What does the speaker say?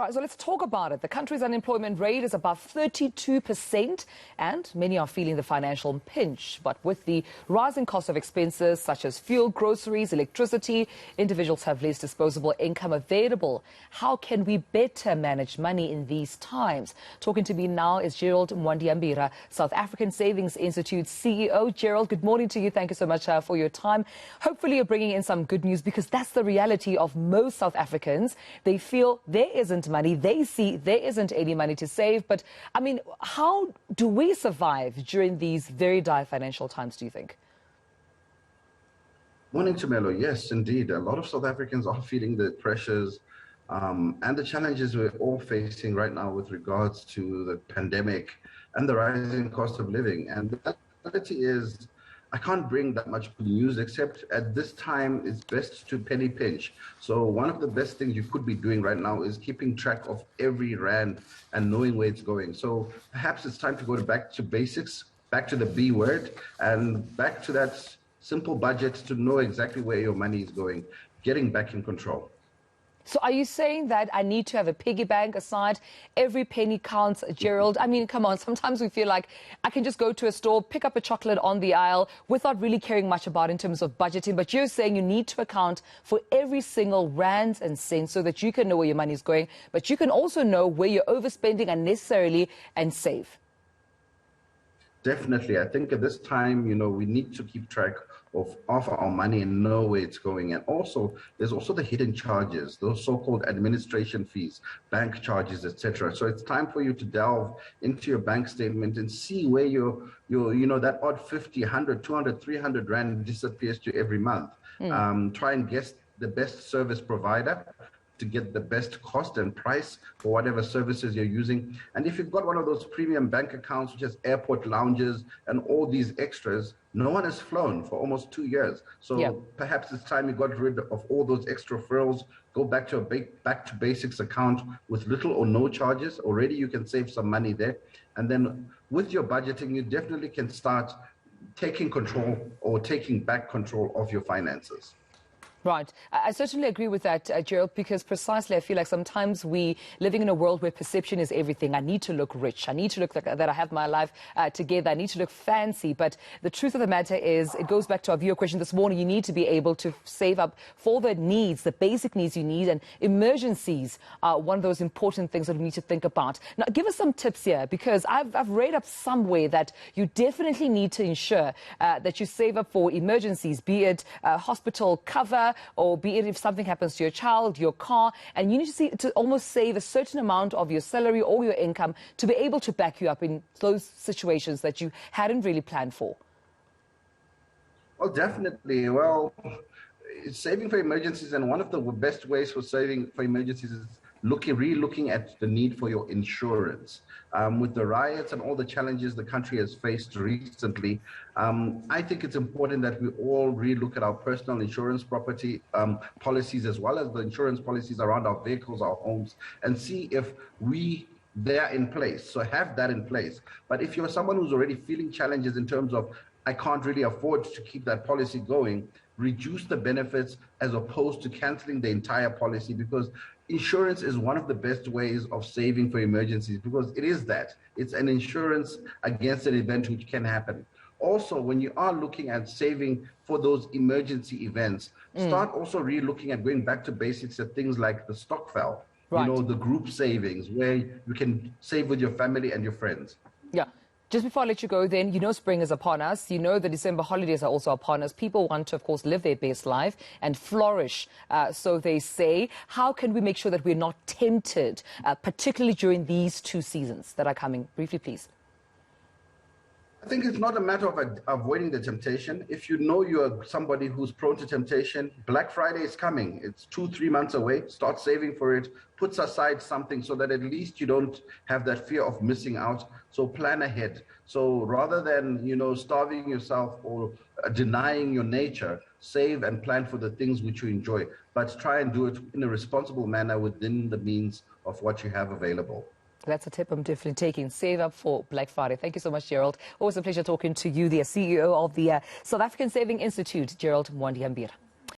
All right, so let's talk about it. The country's unemployment rate is above 32%, and many are feeling the financial pinch. But with the rising cost of expenses such as fuel, groceries, electricity, individuals have less disposable income available. How can we better manage money in these times? Talking to me now is Gerald Mwandiambira, South African Savings Institute CEO. Gerald, good morning to you. Thank you so much for your time. Hopefully you're bringing in some good news, because that's the reality of most South Africans. They feel there isn't money. They see there isn't any money to save. But, I mean, how do we survive during these very dire financial times, do you think? Morning, Tumelo. Yes, indeed. A lot of South Africans are feeling the pressures and the challenges we're all facing right now with regards to the pandemic and the rising cost of living. And the reality is, I can't bring that much good news, except at this time it's best to penny pinch. So one of the best things you could be doing right now is keeping track of every rand and knowing where it's going. So perhaps it's time to go back to basics, back to the B word, and back to that simple budget to know exactly where your money is going, getting back in control. So are you saying that I need to have a piggy bank aside? Every penny counts, Gerald. I mean, come on, sometimes we feel like I can just go to a store, pick up a chocolate on the aisle without really caring much about in terms of budgeting. But you're saying you need to account for every single rand and cent so that you can know where your money is going, but you can also know where you're overspending unnecessarily and save. Definitely. I think at this time, we need to keep track of our money and know where it's going. And also, there's also the hidden charges, those so-called administration fees, bank charges, etc. So it's time for you to delve into your bank statement and see where your that odd 50, 100, 200, 300 rand disappears to every month. Try and guess the best service provider to get the best cost and price for whatever services you're using. And if you've got one of those premium bank accounts, which has airport lounges and all these extras, no one has flown for almost 2 years. So perhaps it's time you got rid of all those extra frills, go back to a back to basics account with little or no charges. Already you can save some money there. And then with your budgeting, you definitely can start taking control or taking back control of your finances. Right. I certainly agree with that, Gerald, because precisely I feel like sometimes we living in a world where perception is everything. I need to look rich. I need to look like that I have my life together. I need to look fancy. But the truth of the matter is, it goes back to our viewer question this morning. You need to be able to save up for the needs, the basic needs you need, and emergencies are one of those important things that we need to think about. Now, give us some tips here, because I've read up somewhere that you definitely need to ensure that you save up for emergencies, be it hospital cover, or be it if something happens to your child, your car, and you need to almost save a certain amount of your salary or your income to be able to back you up in those situations that you hadn't really planned for. Well, definitely. Well, saving for emergencies, and one of the best ways for saving for emergencies is re-looking at the need for your insurance. With the riots and all the challenges the country has faced recently, I think it's important that we all re-look at our personal insurance property policies, as well as the insurance policies around our vehicles, our homes, and see if they're in place. So have that in place. But if you're someone who's already feeling challenges in terms of, I can't really afford to keep that policy going, reduce the benefits as opposed to canceling the entire policy, because insurance is one of the best ways of saving for emergencies, because it's an insurance against an event which can happen. Also, when you are looking at saving for those emergency events, start also re-looking at going back to basics at things like the stokvel, the group savings, where you can save with your family and your friends. Yeah. Just before I let you go then, spring is upon us. The December holidays are also upon us. People want to, of course, live their best life and flourish, so they say. How can we make sure that we're not tempted, particularly during these two seasons that are coming? Briefly, please. I think it's not a matter of avoiding the temptation. If you know you're somebody who's prone to temptation, Black Friday is coming. It's 2-3 months away. Start saving for it. Put aside something so that at least you don't have that fear of missing out. So plan ahead. So rather than, starving yourself or denying your nature, save and plan for the things which you enjoy. But try and do it in a responsible manner within the means of what you have available. That's a tip I'm definitely taking. Save up for Black Friday. Thank you so much, Gerald. Always a pleasure talking to you, the CEO of the South African Saving Institute, Gerald Mwandiambira.